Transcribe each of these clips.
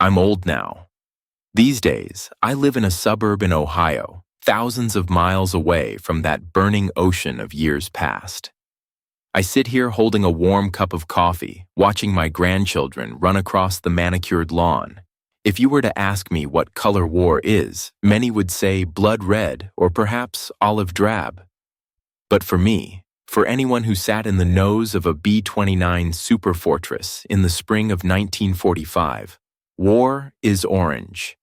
I'm old now. These days, I live in a suburb in Ohio, thousands of miles away from that burning ocean of years past. I sit here holding a warm cup of coffee, watching my grandchildren run across the manicured lawn. If you were to ask me what color war is, many would say blood red or perhaps olive drab. But for me, for anyone who sat in the nose of a B-29 superfortress in the spring of 1945, war is orange.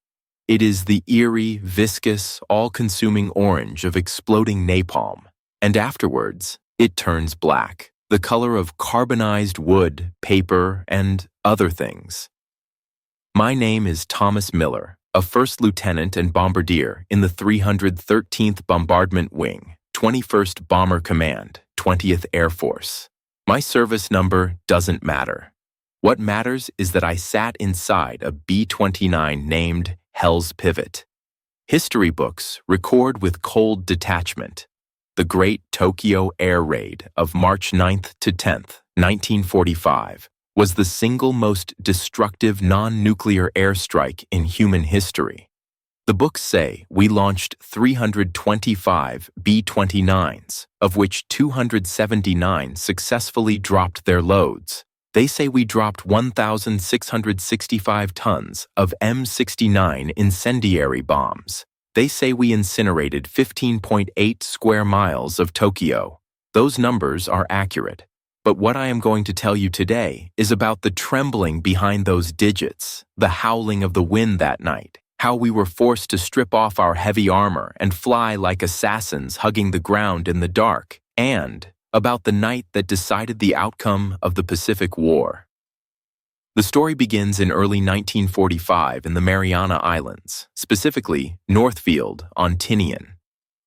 It is the eerie, viscous, all-consuming orange of exploding napalm, and afterwards, it turns black, the color of carbonized wood, paper, and other things. My name is Thomas Miller, a first lieutenant and bombardier in the 313th Bombardment Wing, 21st Bomber Command, 20th Air Force. My service number doesn't matter. What matters is that I sat inside a B-29 named Hell's Pivot. History books record with cold detachment. The Great Tokyo Air Raid of March 9th to 10th, 1945, was the single most destructive non-nuclear airstrike in human history. The books say we launched 325 B-29s, of which 279 successfully dropped their loads. They say we dropped 1,665 tons of M69 incendiary bombs. They say we incinerated 15.8 square miles of Tokyo. Those numbers are accurate. But what I am going to tell you today is about the trembling behind those digits, the howling of the wind that night, how we were forced to strip off our heavy armor and fly like assassins hugging the ground in the dark, and about the night that decided the outcome of the Pacific War. The story begins in early 1945 in the Mariana Islands, specifically Northfield on Tinian.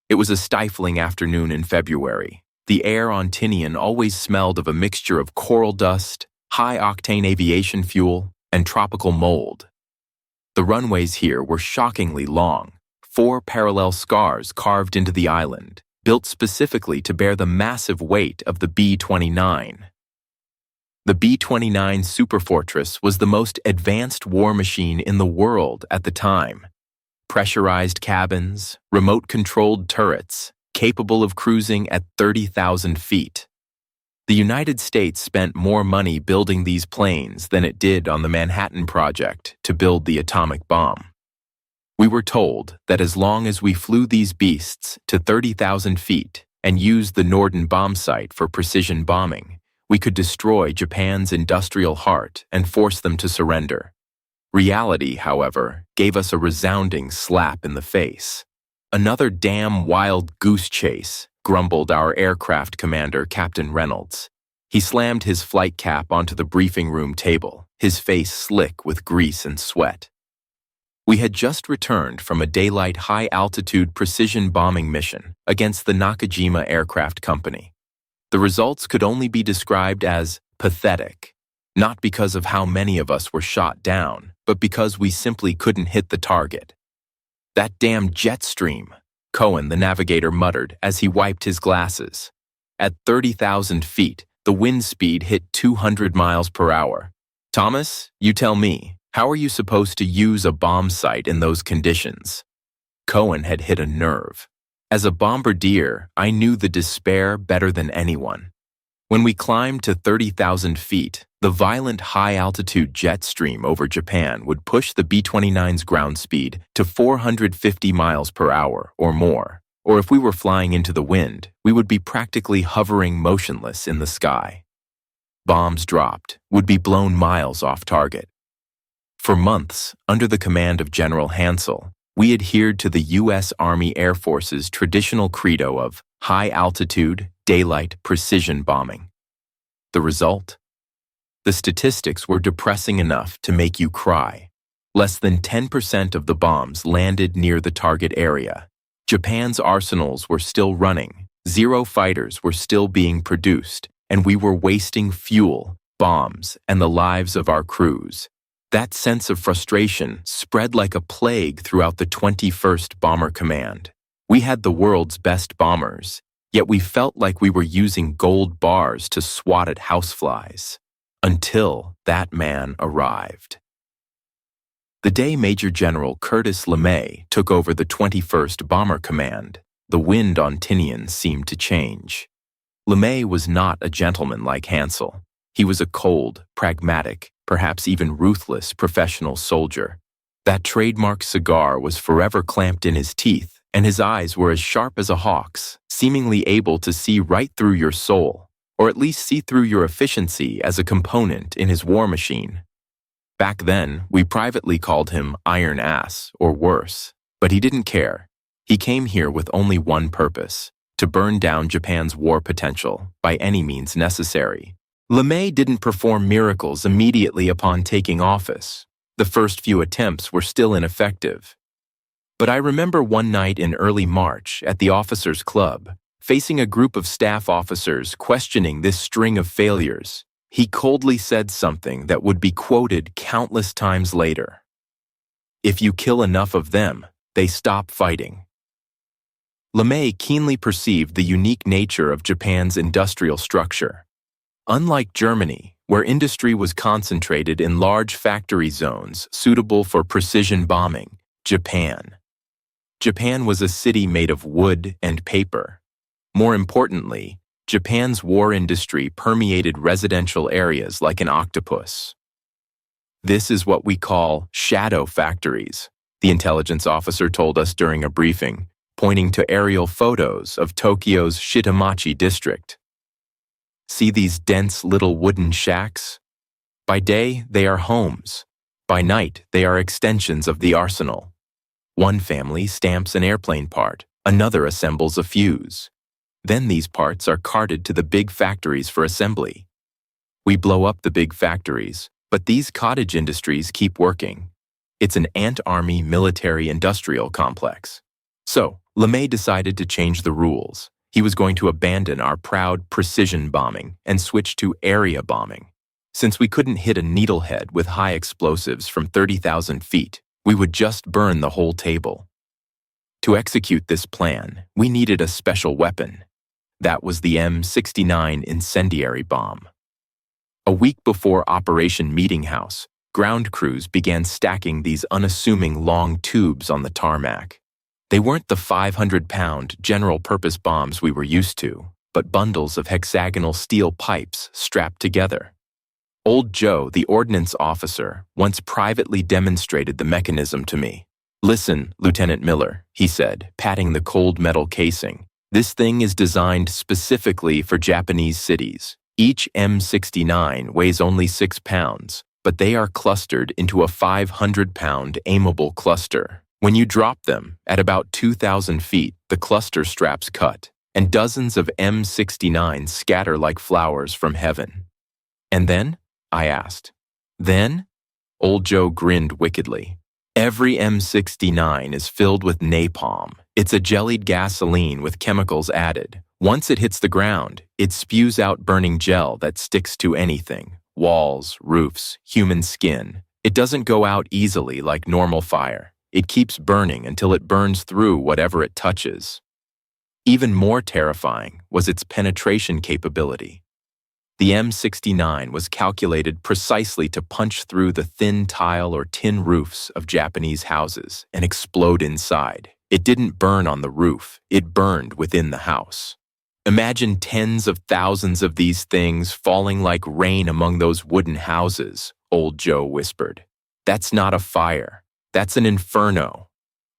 It was a stifling afternoon in February. The air on Tinian always smelled of a mixture of coral dust, high-octane aviation fuel, and tropical mold. The runways here were shockingly long, 4 parallel scars carved into the island, built specifically to bear the massive weight of the B-29. The B-29 Superfortress was the most advanced war machine in the world at the time. Pressurized cabins, remote-controlled turrets, capable of cruising at 30,000 feet. The United States spent more money building these planes than it did on the Manhattan Project to build the atomic bomb. We were told that as long as we flew these beasts to 30,000 feet and used the Norden bomb site for precision bombing, we could destroy Japan's industrial heart and force them to surrender. Reality, however, gave us a resounding slap in the face. "Another damn wild goose chase," grumbled our aircraft commander, Captain Reynolds. He slammed his flight cap onto the briefing room table, his face slick with grease and sweat. We had just returned from a daylight high-altitude precision bombing mission against the Nakajima Aircraft Company. The results could only be described as pathetic, not because of how many of us were shot down, but because we simply couldn't hit the target. "That damn jet stream," Cohen, the navigator, muttered as he wiped his glasses. At 30,000 feet, the wind speed hit 200 miles per hour. "Thomas, you tell me, how are you supposed to use a bomb site in those conditions?" Cohen had hit a nerve. As a bombardier, I knew the despair better than anyone. When we climbed to 30,000 feet, the violent high-altitude jet stream over Japan would push the B-29's ground speed to 450 miles per hour or more, or if we were flying into the wind, we would be practically hovering motionless in the sky. Bombs dropped would be blown miles off target. For months, under the command of General Hansel, we adhered to the U.S. Army Air Force's traditional credo of high-altitude, daylight precision bombing. The result? The statistics were depressing enough to make you cry. Less than 10% of the bombs landed near the target area. Japan's arsenals were still running, 0 fighters were still being produced, and we were wasting fuel, bombs, and the lives of our crews. That sense of frustration spread like a plague throughout the 21st Bomber Command. We had the world's best bombers, yet we felt like we were using gold bars to swat at houseflies. Until that man arrived. The day Major General Curtis LeMay took over the 21st Bomber Command, the wind on Tinian seemed to change. LeMay was not a gentleman like Hansel. He was a cold, pragmatic, perhaps even ruthless professional soldier. That trademark cigar was forever clamped in his teeth, and his eyes were as sharp as a hawk's, seemingly able to see right through your soul, or at least see through your efficiency as a component in his war machine. Back then, we privately called him Iron Ass, or worse, but he didn't care. He came here with only one purpose: to burn down Japan's war potential by any means necessary. LeMay didn't perform miracles immediately upon taking office. The first few attempts were still ineffective. But I remember one night in early March at the officers' club, facing a group of staff officers questioning this string of failures. He coldly said something that would be quoted countless times later. "If you kill enough of them, they stop fighting." LeMay keenly perceived the unique nature of Japan's industrial structure. Unlike Germany, where industry was concentrated in large factory zones suitable for precision bombing, Japan was a city made of wood and paper. More importantly, Japan's war industry permeated residential areas like an octopus. "This is what we call shadow factories," the intelligence officer told us during a briefing, pointing to aerial photos of Tokyo's Shitamachi district. "See these dense little wooden shacks? By day, they are homes. By night, they are extensions of the arsenal. One family stamps an airplane part, another assembles a fuse. Then these parts are carted to the big factories for assembly. We blow up the big factories, but these cottage industries keep working. It's an ant army military-industrial complex." So, LeMay decided to change the rules. He was going to abandon our proud precision bombing and switch to area bombing. Since we couldn't hit a needlehead with high explosives from 30,000 feet, we would just burn the whole table. To execute this plan, we needed a special weapon. That was the M69 incendiary bomb. A week before Operation Meeting House, ground crews began stacking these unassuming long tubes on the tarmac. They weren't the 500-pound general-purpose bombs we were used to, but bundles of hexagonal steel pipes strapped together. Old Joe, the ordnance officer, once privately demonstrated the mechanism to me. "Listen, Lieutenant Miller," he said, patting the cold metal casing. "This thing is designed specifically for Japanese cities. Each M69 weighs only 6 pounds, but they are clustered into a 500-pound aimable cluster. When you drop them at about 2,000 feet, the cluster straps cut, and dozens of M69s scatter like flowers from heaven." "And then?" I asked. "Then?" Old Joe grinned wickedly. "Every M69 is filled with napalm. It's a jellied gasoline with chemicals added. Once it hits the ground, it spews out burning gel that sticks to anything: walls, roofs, human skin. It doesn't go out easily like normal fire. It keeps burning until it burns through whatever it touches." Even more terrifying was its penetration capability. The M69 was calculated precisely to punch through the thin tile or tin roofs of Japanese houses and explode inside. It didn't burn on the roof, it burned within the house. "Imagine tens of thousands of these things falling like rain among those wooden houses," Old Joe whispered. "That's not a fire. That's an inferno."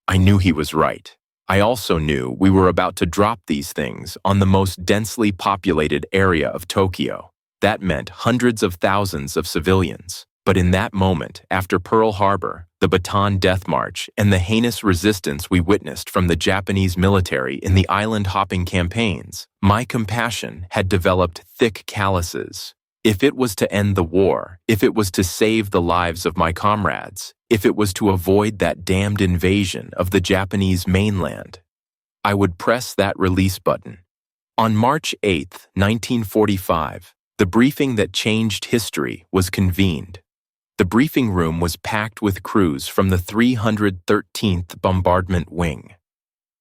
I knew he was right. I also knew we were about to drop these things on the most densely populated area of Tokyo. That meant hundreds of thousands of civilians. But in that moment, after Pearl Harbor, the Bataan Death March, and the heinous resistance we witnessed from the Japanese military in the island-hopping campaigns, my compassion had developed thick calluses. If it was to end the war, if it was to save the lives of my comrades, if it was to avoid that damned invasion of the Japanese mainland, I would press that release button. On March 8, 1945, the briefing that changed history was convened. The briefing room was packed with crews from the 313th Bombardment Wing.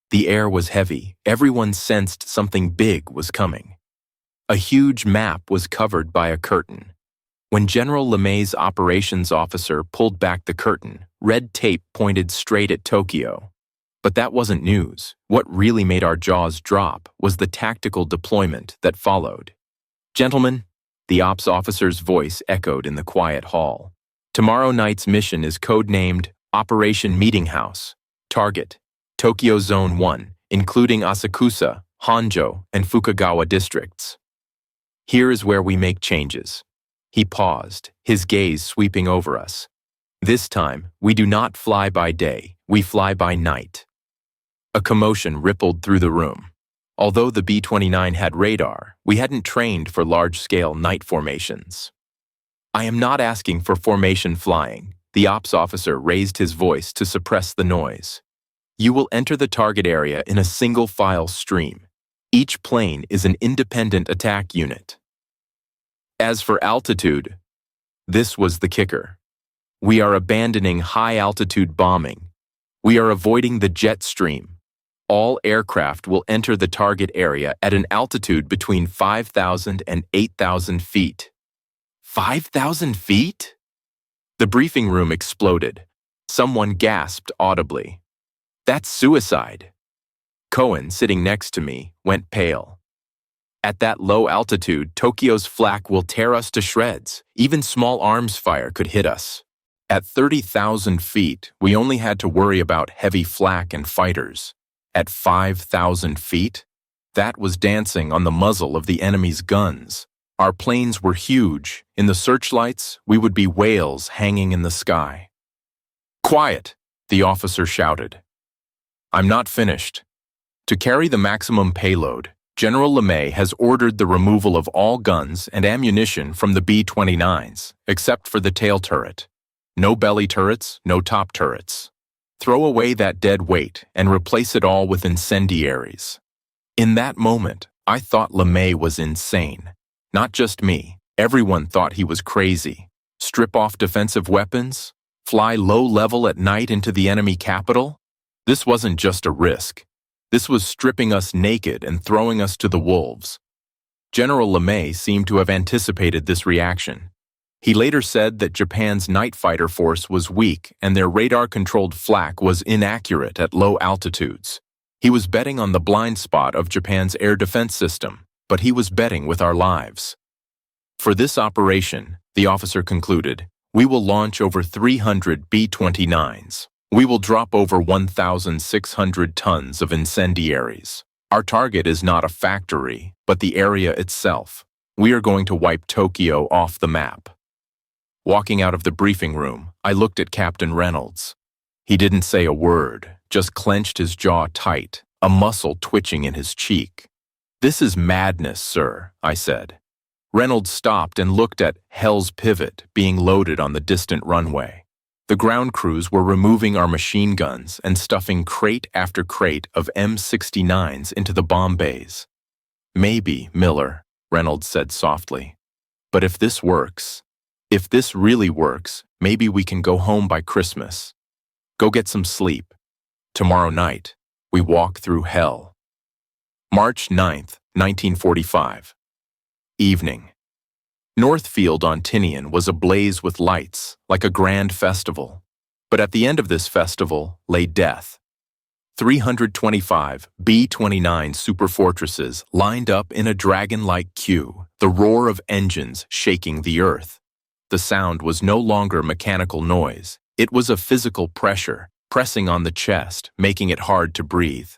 The air was heavy. Everyone sensed something big was coming. A huge map was covered by a curtain. When General LeMay's operations officer pulled back the curtain, red tape pointed straight at Tokyo. But that wasn't news. What really made our jaws drop was the tactical deployment that followed. Gentlemen, the ops officer's voice echoed in the quiet hall. Tomorrow night's mission is codenamed Operation Meeting House. Target, Tokyo Zone 1, including Asakusa, Honjo, and Fukagawa districts. Here is where we make changes. He paused, his gaze sweeping over us. This time, we do not fly by day, we fly by night. A commotion rippled through the room. Although the B-29 had radar, we hadn't trained for large-scale night formations. I am not asking for formation flying. The ops officer raised his voice to suppress the noise. You will enter the target area in a single-file stream. Each plane is an independent attack unit. As for altitude, this was the kicker. We are abandoning high-altitude bombing. We are avoiding the jet stream. All aircraft will enter the target area at an altitude between 5,000 and 8,000 feet. 5,000 feet? The briefing room exploded. Someone gasped audibly. That's suicide. Cohen, sitting next to me, went pale. At that low altitude, Tokyo's flak will tear us to shreds. Even small arms fire could hit us. At 30,000 feet, we only had to worry about heavy flak and fighters. At 5,000 feet, that was dancing on the muzzle of the enemy's guns. Our planes were huge. In the searchlights, we would be whales hanging in the sky. Quiet, the officer shouted. I'm not finished. To carry the maximum payload, General LeMay has ordered the removal of all guns and ammunition from the B-29s, except for the tail turret. No belly turrets, no top turrets. Throw away that dead weight and replace it all with incendiaries. In that moment, I thought LeMay was insane. Not just me. Everyone thought he was crazy. Strip off defensive weapons? Fly low level at night into the enemy capital? This wasn't just a risk. This was stripping us naked and throwing us to the wolves. General LeMay seemed to have anticipated this reaction. He later said that Japan's night fighter force was weak and their radar-controlled flak was inaccurate at low altitudes. He was betting on the blind spot of Japan's air defense system, but he was betting with our lives. For this operation, the officer concluded, we will launch over 300 B-29s. We will drop over 1,600 tons of incendiaries. Our target is not a factory, but the area itself. We are going to wipe Tokyo off the map. Walking out of the briefing room, I looked at Captain Reynolds. He didn't say a word, just clenched his jaw tight, a muscle twitching in his cheek. This is madness, sir, I said. Reynolds stopped and looked at Hell's Pivot being loaded on the distant runway. The ground crews were removing our machine guns and stuffing crate after crate of M69s into the bomb bays. Maybe, Miller, Reynolds said softly. But if this works, if this really works, maybe we can go home by Christmas. Go get some sleep. Tomorrow night, we walk through hell. March 9th, 1945. Evening. Northfield on Tinian was ablaze with lights, like a grand festival. But at the end of this festival lay death. 325 B-29 superfortresses lined up in a dragon-like queue, the roar of engines shaking the earth. The sound was no longer mechanical noise. It was a physical pressure, pressing on the chest, making it hard to breathe.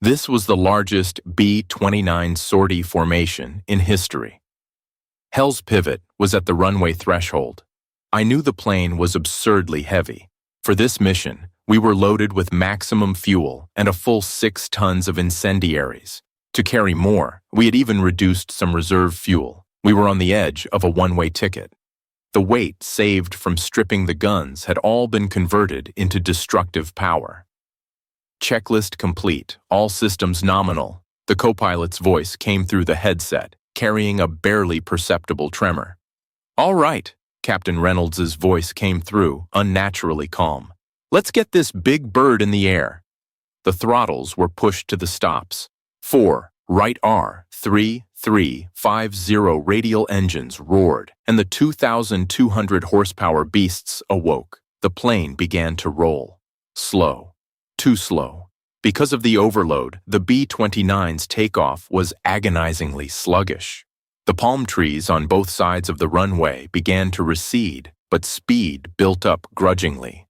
This was the largest B-29 sortie formation in history. Hell's Pivot was at the runway threshold. I knew the plane was absurdly heavy. For this mission, we were loaded with maximum fuel and a full 6 tons of incendiaries. To carry more, we had even reduced some reserve fuel. We were on the edge of a one-way ticket. The weight saved from stripping the guns had all been converted into destructive power. Checklist complete, all systems nominal. The co-pilot's voice came through the headset, carrying a barely perceptible tremor. All right, Captain Reynolds's voice came through, unnaturally calm. Let's get this big bird in the air. The throttles were pushed to the stops. 4, right R, 3, 350 radial engines roared, and the 2,200 horsepower beasts awoke. The plane began to roll. Slow. Too slow. Because of the overload, the B-29's takeoff was agonizingly sluggish. The palm trees on both sides of the runway began to recede, but speed built up grudgingly.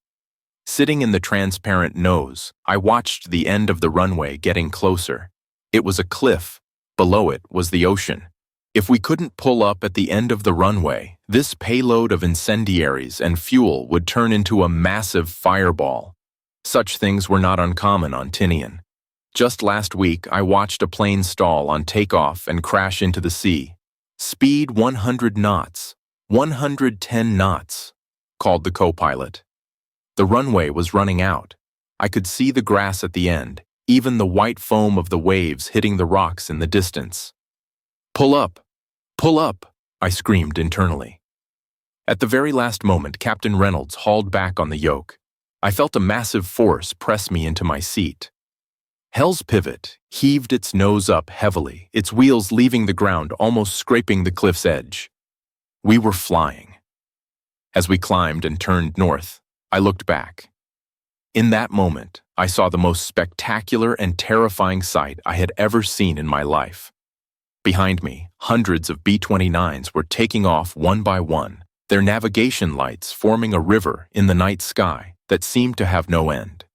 Sitting in the transparent nose, I watched the end of the runway getting closer. It was a cliff. Below it was the ocean. If we couldn't pull up at the end of the runway, this payload of incendiaries and fuel would turn into a massive fireball. Such things were not uncommon on Tinian. Just last week, I watched a plane stall on takeoff and crash into the sea. "Speed 100 knots, 110 knots," called the co-pilot. The runway was running out. I could see the grass at the end, even the white foam of the waves hitting the rocks in the distance. "Pull up! Pull up!" I screamed internally. At the very last moment, Captain Reynolds hauled back on the yoke. I felt a massive force press me into my seat. Hell's Pivot heaved its nose up heavily, its wheels leaving the ground almost scraping the cliff's edge. We were flying. As we climbed and turned north, I looked back. In that moment, I saw the most spectacular and terrifying sight I had ever seen in my life. Behind me, hundreds of B-29s were taking off one by one, their navigation lights forming a river in the night sky that seemed to have no end.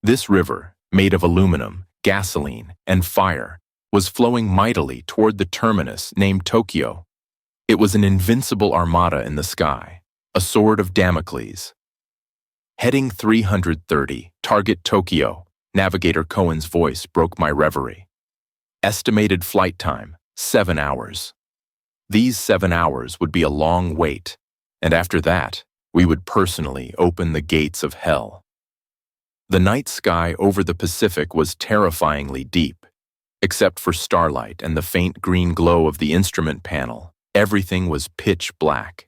This river, made of aluminum, gasoline, and fire, was flowing mightily toward the terminus named Tokyo. It was an invincible armada in the sky, a sword of Damocles. "Heading 330, target Tokyo," Navigator Cohen's voice broke my reverie. Estimated flight time, 7 hours. These 7 hours would be a long wait, and after that, we would personally open the gates of hell. The night sky over the Pacific was terrifyingly deep. Except for starlight and the faint green glow of the instrument panel, everything was pitch black.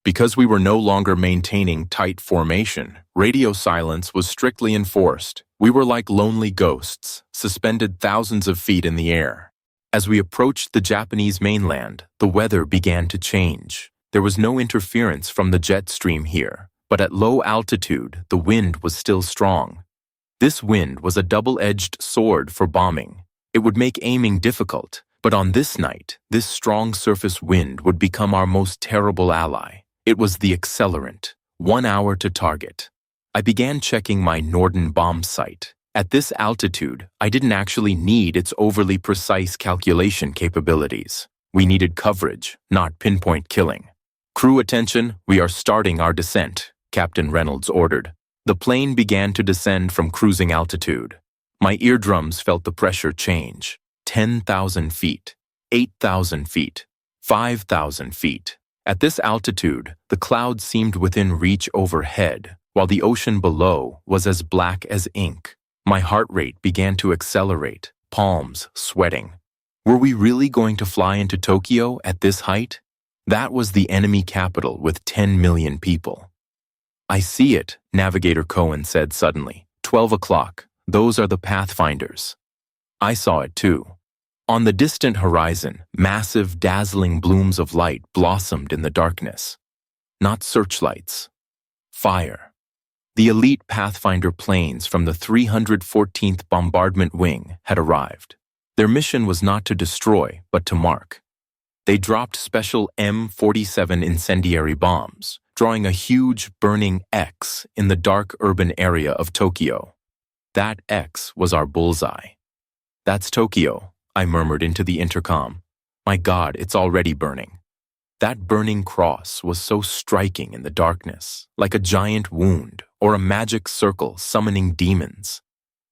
Because we were no longer maintaining tight formation, radio silence was strictly enforced. We were like lonely ghosts, suspended thousands of feet in the air. As we approached the Japanese mainland, the weather began to change. There was no interference from the jet stream here, but at low altitude, the wind was still strong. This wind was a double-edged sword for bombing. It would make aiming difficult, but on this night, this strong surface wind would become our most terrible ally. It was the accelerant. 1 hour to target. I began checking my Norden bomb sight. At this altitude, I didn't actually need its overly precise calculation capabilities. We needed coverage, not pinpoint killing. "Crew attention, we are starting our descent," Captain Reynolds ordered. The plane began to descend from cruising altitude. My eardrums felt the pressure change. 10,000 feet, 8,000 feet, 5,000 feet. At this altitude, the clouds seemed within reach overhead, while the ocean below was as black as ink. My heart rate began to accelerate, palms sweating. Were we really going to fly into Tokyo at this height? That was the enemy capital with 10 million people. "I see it," Navigator Cohen said suddenly. 12 o'clock. Those are the Pathfinders. I saw it too. On the distant horizon, massive, dazzling blooms of light blossomed in the darkness. Not searchlights. Fire. The elite Pathfinder planes from the 314th Bombardment Wing had arrived. Their mission was not to destroy, but to mark. They dropped special M47 incendiary bombs, drawing a huge burning X in the dark urban area of Tokyo. That X was our bullseye. "That's Tokyo," I murmured into the intercom. "My God, it's already burning." That burning cross was so striking in the darkness, like a giant wound or a magic circle summoning demons.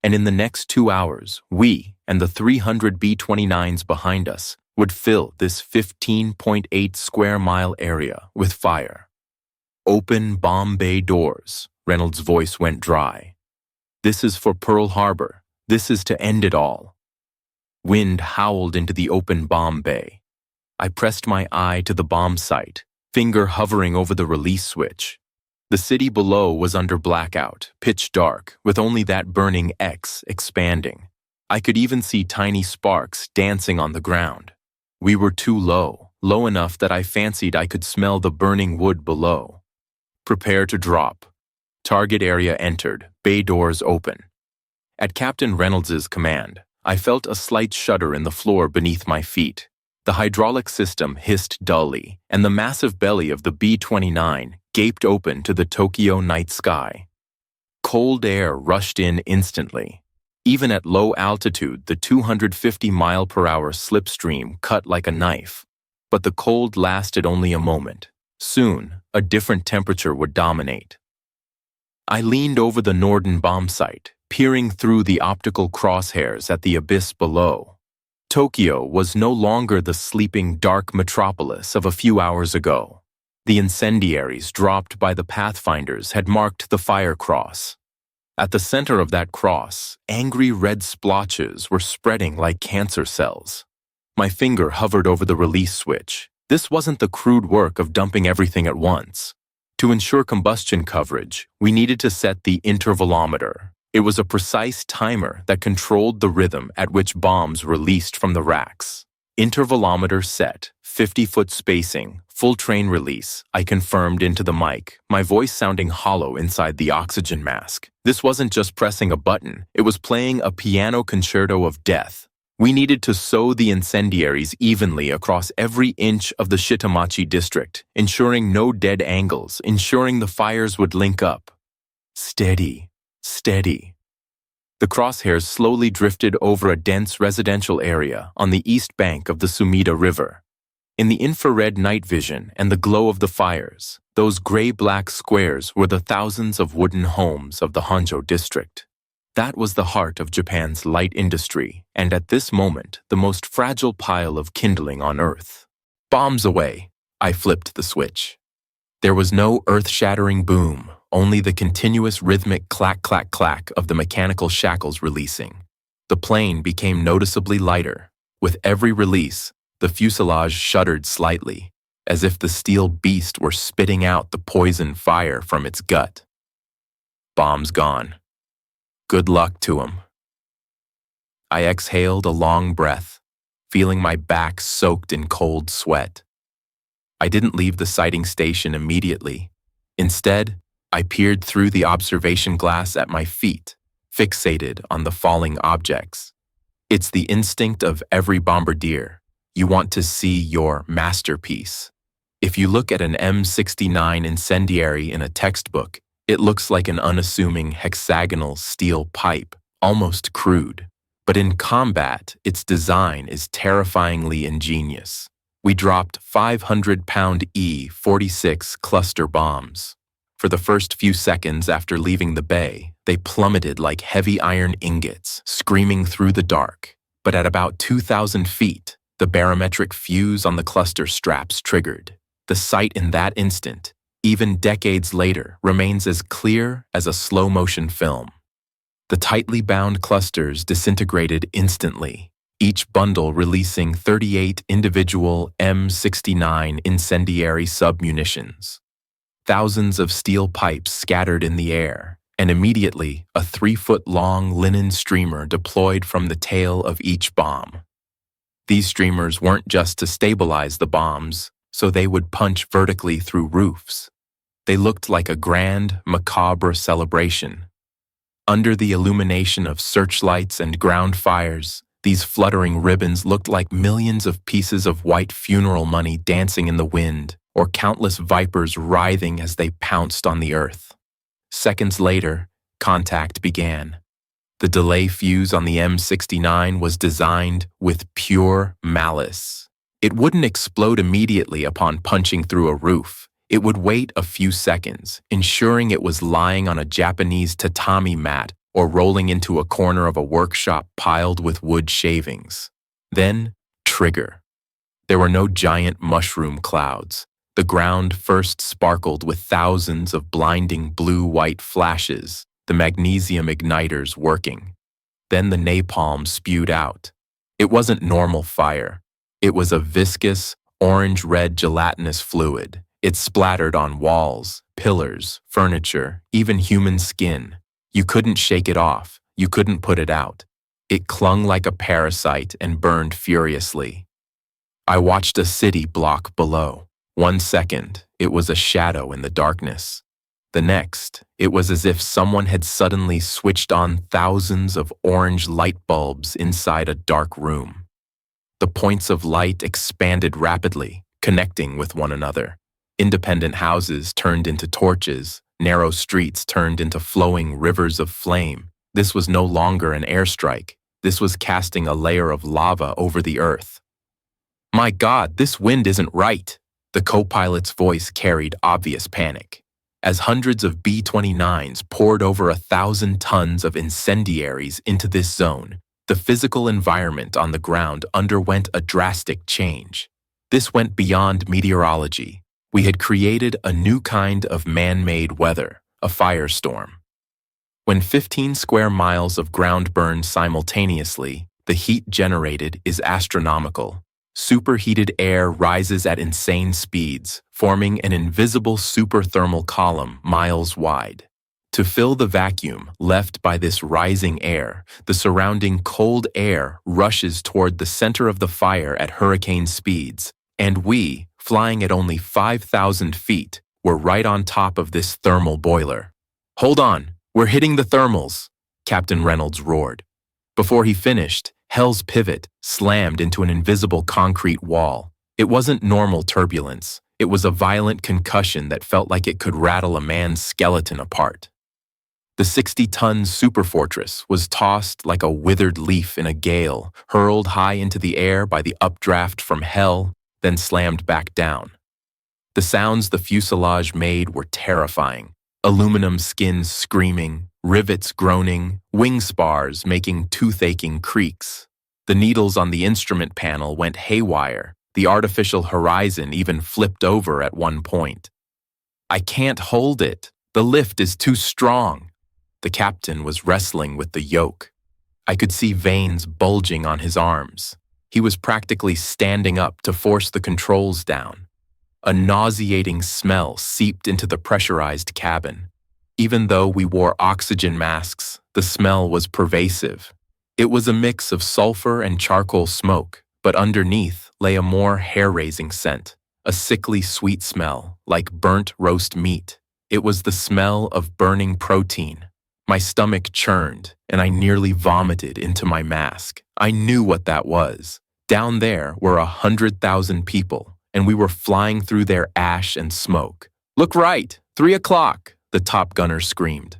And in the next 2 hours, we and the 300 B-29s behind us would fill this 15.8 square mile area with fire. "Open bomb bay doors," Reynolds' voice went dry. "This is for Pearl Harbor. This is to end it all." Wind howled into the open bomb bay. I pressed my eye to the bomb site, finger hovering over the release switch. The city below was under blackout, pitch dark, with only that burning X expanding. I could even see tiny sparks dancing on the ground. We were too low, low enough that I fancied I could smell the burning wood below. Prepare to drop. Target area entered, bay doors open. At Captain Reynolds's command, I felt a slight shudder in the floor beneath my feet. The hydraulic system hissed dully, and the massive belly of the B-29 gaped open to the Tokyo night sky. Cold air rushed in instantly. Even at low altitude, the 250-mile-per-hour slipstream cut like a knife. But the cold lasted only a moment. Soon, a different temperature would dominate. I leaned over the Norden bomb site, peering through the optical crosshairs at the abyss below. Tokyo was no longer the sleeping dark metropolis of a few hours ago. The incendiaries dropped by the Pathfinders had marked the fire cross. At the center of that cross, angry red splotches were spreading like cancer cells. My finger hovered over the release switch. This wasn't the crude work of dumping everything at once. To ensure combustion coverage, we needed to set the intervalometer. It was a precise timer that controlled the rhythm at which bombs released from the racks. Intervalometer set, 50-foot spacing, full train release, I confirmed into the mic, my voice sounding hollow inside the oxygen mask. This wasn't just pressing a button, it was playing a piano concerto of death. We needed to sow the incendiaries evenly across every inch of the Shitamachi district, ensuring no dead angles, ensuring the fires would link up. Steady, steady. The crosshairs slowly drifted over a dense residential area on the east bank of the Sumida River. In the infrared night vision and the glow of the fires, those gray-black squares were the thousands of wooden homes of the Honjo district. That was the heart of Japan's light industry, and at this moment, the most fragile pile of kindling on Earth. Bombs away! I flipped the switch. There was no earth-shattering boom, only the continuous rhythmic clack-clack-clack of the mechanical shackles releasing. The plane became noticeably lighter. With every release, the fuselage shuddered slightly, as if the steel beast were spitting out the poison fire from its gut. Bombs gone. Good luck to 'em. I exhaled a long breath, feeling my back soaked in cold sweat. I didn't leave the sighting station immediately. Instead, I peered through the observation glass at my feet, fixated on the falling objects. It's the instinct of every bombardier. You want to see your masterpiece. If you look at an M69 incendiary in a textbook, it looks like an unassuming hexagonal steel pipe, almost crude. But in combat, its design is terrifyingly ingenious. We dropped 500-pound E-46 cluster bombs. For the first few seconds after leaving the bay, they plummeted like heavy iron ingots, screaming through the dark. But at about 2,000 feet, the barometric fuse on the cluster straps triggered. The sight in that instant, even decades later, remains as clear as a slow-motion film. The tightly bound clusters disintegrated instantly, each bundle releasing 38 individual M69 incendiary submunitions. Thousands of steel pipes scattered in the air, and immediately a 3-foot-long linen streamer deployed from the tail of each bomb. These streamers weren't just to stabilize the bombs, so they would punch vertically through roofs. They looked like a grand, macabre celebration. Under the illumination of searchlights and ground fires, these fluttering ribbons looked like millions of pieces of white funeral money dancing in the wind, or countless vipers writhing as they pounced on the earth. Seconds later, contact began. The delay fuse on the M69 was designed with pure malice. It wouldn't explode immediately upon punching through a roof. It would wait a few seconds, ensuring it was lying on a Japanese tatami mat or rolling into a corner of a workshop piled with wood shavings. Then, trigger. There were no giant mushroom clouds. The ground first sparkled with thousands of blinding blue-white flashes, the magnesium igniters working. Then the napalm spewed out. It wasn't normal fire. It was a viscous, orange-red gelatinous fluid. It splattered on walls, pillars, furniture, even human skin. You couldn't shake it off. You couldn't put it out. It clung like a parasite and burned furiously. I watched a city block below. 1 second, it was a shadow in the darkness. The next, it was as if someone had suddenly switched on thousands of orange light bulbs inside a dark room. The points of light expanded rapidly, connecting with one another. Independent houses turned into torches, narrow streets turned into flowing rivers of flame. This was no longer an airstrike. This was casting a layer of lava over the earth. "My God, this wind isn't right." The co-pilot's voice carried obvious panic. As hundreds of B-29s poured over 1,000 tons of incendiaries into this zone, the physical environment on the ground underwent a drastic change. This went beyond meteorology. We had created a new kind of man-made weather, a firestorm. When 15 square miles of ground burn simultaneously, the heat generated is astronomical. Superheated air rises at insane speeds, forming an invisible superthermal column miles wide. To fill the vacuum left by this rising air, the surrounding cold air rushes toward the center of the fire at hurricane speeds, and we, flying at only 5,000 feet, were right on top of this thermal boiler. "Hold on, we're hitting the thermals," Captain Reynolds roared. Before he finished, Hell's pivot slammed into an invisible concrete wall. It wasn't normal turbulence. It was a violent concussion that felt like it could rattle a man's skeleton apart. The 60-ton superfortress was tossed like a withered leaf in a gale, hurled high into the air by the updraft from hell, then slammed back down. The sounds the fuselage made were terrifying. Aluminum skins screaming, rivets groaning, wing spars making tooth-aching creaks. The needles on the instrument panel went haywire. The artificial horizon even flipped over at one point. "I can't hold it. The lift is too strong." The captain was wrestling with the yoke. I could see veins bulging on his arms. He was practically standing up to force the controls down. A nauseating smell seeped into the pressurized cabin. Even though we wore oxygen masks, the smell was pervasive. It was a mix of sulfur and charcoal smoke, but underneath lay a more hair-raising scent, a sickly sweet smell, like burnt roast meat. It was the smell of burning protein. My stomach churned, and I nearly vomited into my mask. I knew what that was. Down there were 100,000 people, and we were flying through their ash and smoke. "Look right, 3 o'clock, the top gunner screamed.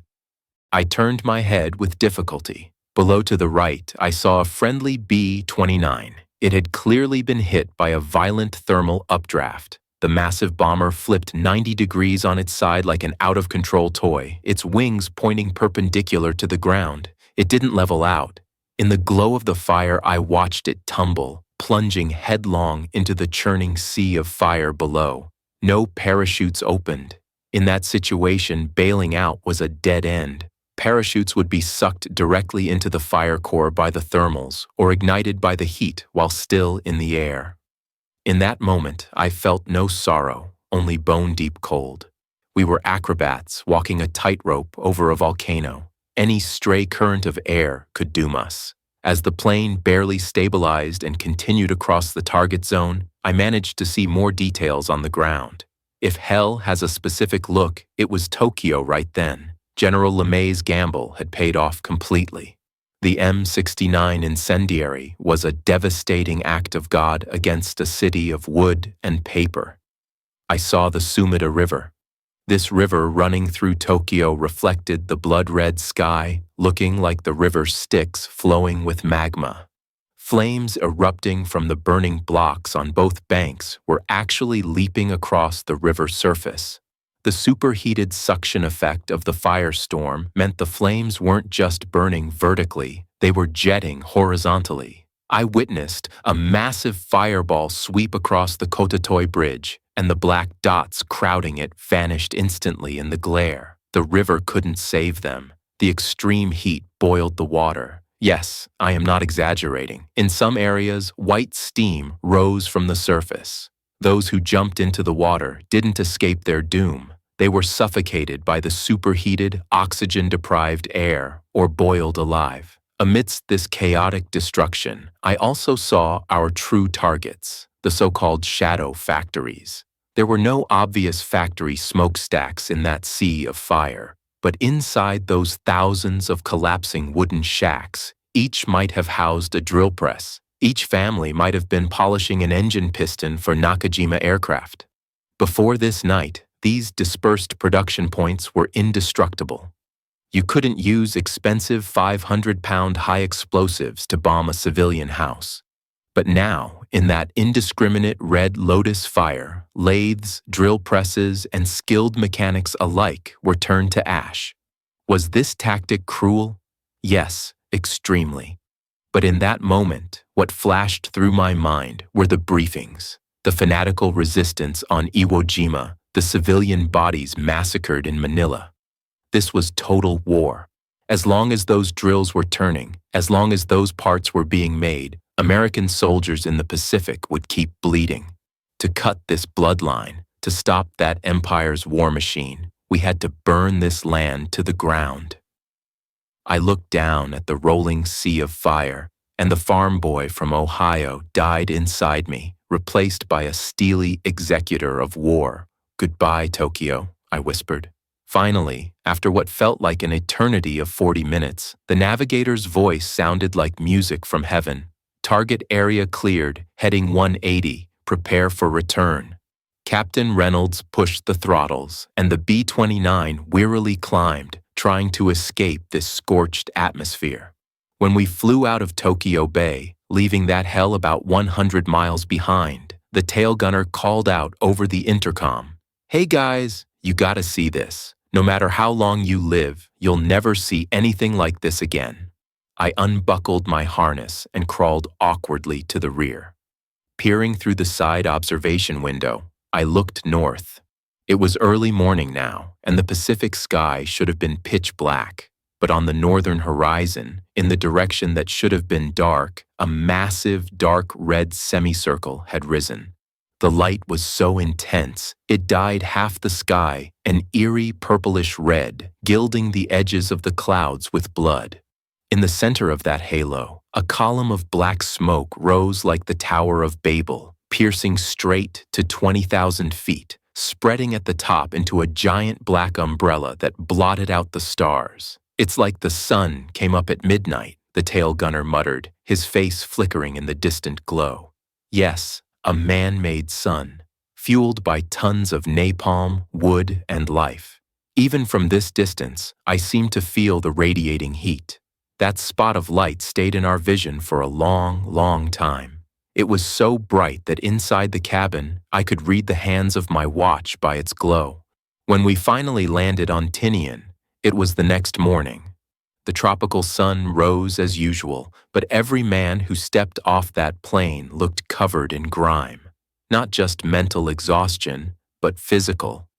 I turned my head with difficulty. Below to the right, I saw a friendly B-29. It had clearly been hit by a violent thermal updraft. The massive bomber flipped 90 degrees on its side like an out-of-control toy, its wings pointing perpendicular to the ground. It didn't level out. In the glow of the fire, I watched it tumble, plunging headlong into the churning sea of fire below. No parachutes opened. In that situation, bailing out was a dead end. Parachutes would be sucked directly into the fire core by the thermals or ignited by the heat while still in the air. In that moment, I felt no sorrow, only bone-deep cold. We were acrobats walking a tightrope over a volcano. Any stray current of air could doom us. As the plane barely stabilized and continued across the target zone, I managed to see more details on the ground. If hell has a specific look, it was Tokyo right then. General LeMay's gamble had paid off completely. The M69 incendiary was a devastating act of God against a city of wood and paper. I saw the Sumida River. This river running through Tokyo reflected the blood-red sky, looking like the river Styx flowing with magma. Flames erupting from the burning blocks on both banks were actually leaping across the river surface. The superheated suction effect of the firestorm meant the flames weren't just burning vertically, they were jetting horizontally. I witnessed a massive fireball sweep across the Kotatoi Bridge, and the black dots crowding it vanished instantly in the glare. The river couldn't save them. The extreme heat boiled the water. Yes, I am not exaggerating. In some areas, white steam rose from the surface. Those who jumped into the water didn't escape their doom. They were suffocated by the superheated, oxygen-deprived air or boiled alive. Amidst this chaotic destruction, I also saw our true targets, the so-called shadow factories. There were no obvious factory smokestacks in that sea of fire, but inside those thousands of collapsing wooden shacks, each might have housed a drill press. Each family might have been polishing an engine piston for Nakajima aircraft. Before this night, these dispersed production points were indestructible. You couldn't use expensive 500-pound high explosives to bomb a civilian house. But now, in that indiscriminate red lotus fire, lathes, drill presses, and skilled mechanics alike were turned to ash. Was this tactic cruel? Yes, extremely. But in that moment, what flashed through my mind were the briefings, the fanatical resistance on Iwo Jima, the civilian bodies massacred in Manila. This was total war. As long as those drills were turning, as long as those parts were being made, American soldiers in the Pacific would keep bleeding. To cut this bloodline, to stop that empire's war machine, we had to burn this land to the ground. I looked down at the rolling sea of fire, and the farm boy from Ohio died inside me, replaced by a steely executor of war. "Goodbye, Tokyo," I whispered. Finally, after what felt like an eternity of 40 minutes, the navigator's voice sounded like music from heaven. "Target area cleared, heading 180, prepare for return." Captain Reynolds pushed the throttles, and the B-29 wearily climbed, trying to escape this scorched atmosphere. When we flew out of Tokyo Bay, leaving that hell about 100 miles behind, the tail gunner called out over the intercom, "Hey guys, you gotta see this. No matter how long you live, you'll never see anything like this again." I unbuckled my harness and crawled awkwardly to the rear. Peering through the side observation window, I looked north. It was early morning now, and the Pacific sky should have been pitch black. But on the northern horizon, in the direction that should have been dark, a massive dark red semicircle had risen. The light was so intense, it dyed half the sky an eerie purplish red, gilding the edges of the clouds with blood. In the center of that halo, a column of black smoke rose like the Tower of Babel, piercing straight to 20,000 feet, spreading at the top into a giant black umbrella that blotted out the stars. "It's like the sun came up at midnight," the tail gunner muttered, his face flickering in the distant glow. Yes, a man-made sun, fueled by tons of napalm, wood, and life. Even from this distance, I seemed to feel the radiating heat. That spot of light stayed in our vision for a long, long time. It was so bright that inside the cabin, I could read the hands of my watch by its glow. When we finally landed on Tinian, it was the next morning. The tropical sun rose as usual, but every man who stepped off that plane looked covered in grime. Not just mental exhaustion, but physical.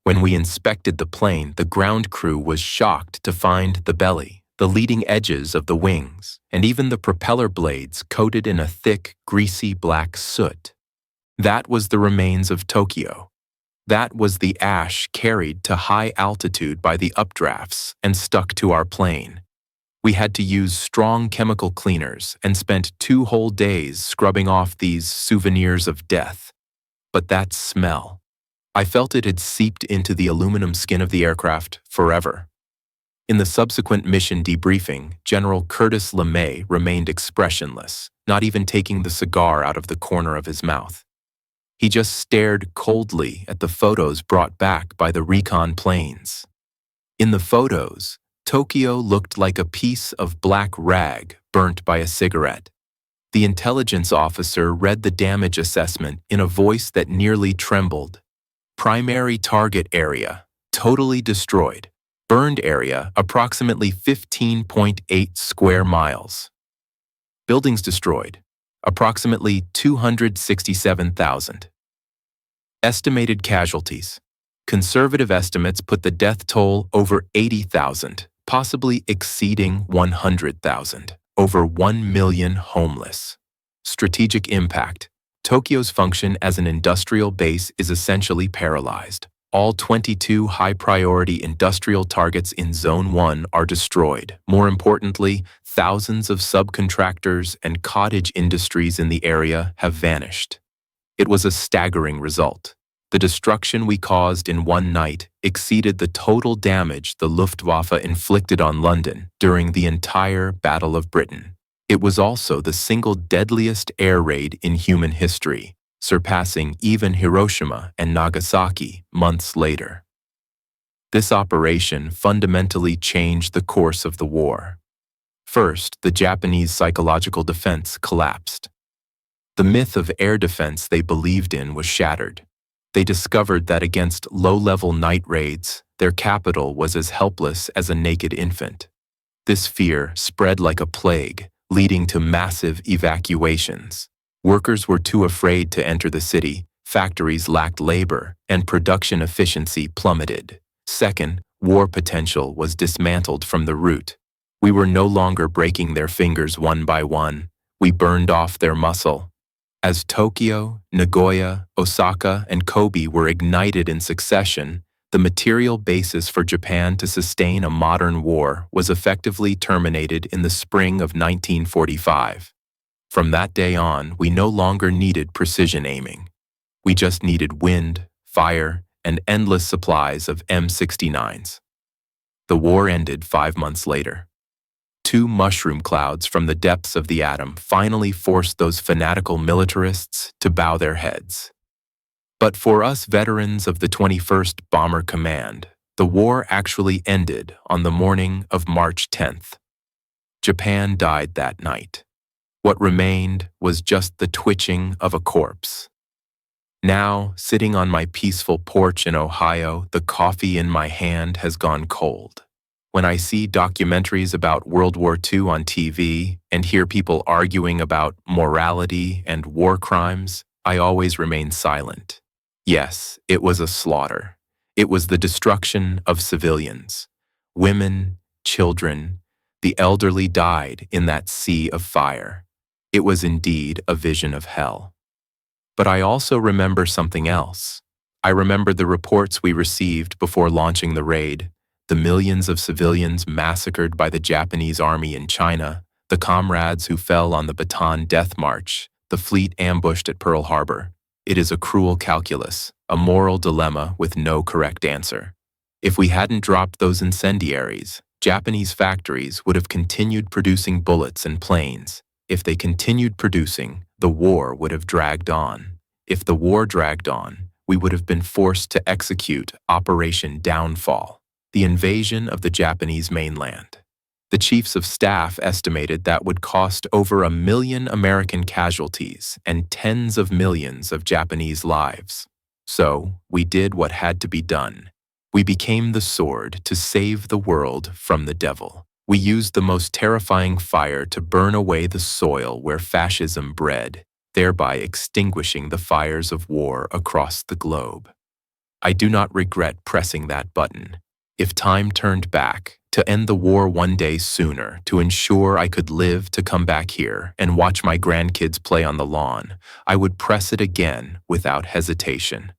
When we inspected the plane, the ground crew was shocked to find the belly, the leading edges of the wings, and even the propeller blades coated in a thick, greasy black soot. That was the remains of Tokyo. That was the ash carried to high altitude by the updrafts and stuck to our plane. We had to use strong chemical cleaners and spent 2 whole days scrubbing off these souvenirs of death. But that smell, I felt it had seeped into the aluminum skin of the aircraft forever. In the subsequent mission debriefing, General Curtis LeMay remained expressionless, not even taking the cigar out of the corner of his mouth. He just stared coldly at the photos brought back by the recon planes. In the photos, Tokyo looked like a piece of black rag burnt by a cigarette. The intelligence officer read the damage assessment in a voice that nearly trembled. Primary target area, totally destroyed. Burned area, approximately 15.8 square miles. Buildings destroyed, approximately 267,000. Estimated casualties. Conservative estimates put the death toll over 80,000, possibly exceeding 100,000. Over 1 million homeless. Strategic impact. Tokyo's function as an industrial base is essentially paralyzed. All 22 high-priority industrial targets in Zone 1 are destroyed. More importantly, thousands of subcontractors and cottage industries in the area have vanished. It was a staggering result. The destruction we caused in one night exceeded the total damage the Luftwaffe inflicted on London during the entire Battle of Britain. It was also the single deadliest air raid in human history, surpassing even Hiroshima and Nagasaki months later. This operation fundamentally changed the course of the war. First, the Japanese psychological defense collapsed. The myth of air defense they believed in was shattered. They discovered that against low-level night raids, their capital was as helpless as a naked infant. This fear spread like a plague, leading to massive evacuations. Workers were too afraid to enter the city, factories lacked labor, and production efficiency plummeted. Second, war potential was dismantled from the root. We were no longer breaking their fingers one by one. We burned off their muscle. As Tokyo, Nagoya, Osaka, and Kobe were ignited in succession, the material basis for Japan to sustain a modern war was effectively terminated in the spring of 1945. From that day on, we no longer needed precision aiming. We just needed wind, fire, and endless supplies of M69s. The war ended 5 months later. 2 mushroom clouds from the depths of the atom finally forced those fanatical militarists to bow their heads. But for us veterans of the 21st Bomber Command, the war actually ended on the morning of March 10th. Japan died that night. What remained was just the twitching of a corpse. Now, sitting on my peaceful porch in Ohio, the coffee in my hand has gone cold. When I see documentaries about World War II on TV and hear people arguing about morality and war crimes, I always remain silent. Yes, it was a slaughter. It was the destruction of civilians. Women, children, the elderly died in that sea of fire. It was indeed a vision of hell. But I also remember something else. I remember the reports we received before launching the raid, the millions of civilians massacred by the Japanese army in China, the comrades who fell on the Bataan Death March, the fleet ambushed at Pearl Harbor. It is a cruel calculus, a moral dilemma with no correct answer. If we hadn't dropped those incendiaries, Japanese factories would have continued producing bullets and planes. If they continued producing, the war would have dragged on. If the war dragged on, we would have been forced to execute Operation Downfall, the invasion of the Japanese mainland. The chiefs of staff estimated that would cost over 1 million American casualties and tens of millions of Japanese lives. So, we did what had to be done. We became the sword to save the world from the devil. We used the most terrifying fire to burn away the soil where fascism bred, thereby extinguishing the fires of war across the globe. I do not regret pressing that button. If time turned back, to end the war one day sooner, to ensure I could live to come back here and watch my grandkids play on the lawn, I would press it again without hesitation.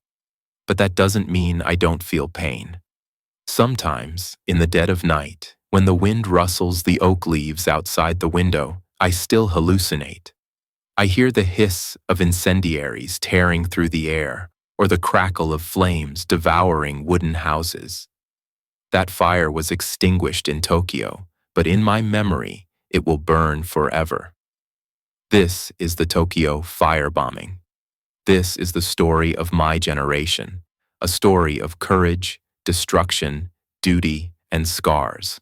But that doesn't mean I don't feel pain. Sometimes, in the dead of night, when the wind rustles the oak leaves outside the window, I still hallucinate. I hear the hiss of incendiaries tearing through the air, or the crackle of flames devouring wooden houses. That fire was extinguished in Tokyo, but in my memory, it will burn forever. This is the Tokyo firebombing. This is the story of my generation, a story of courage, destruction, duty, and scars.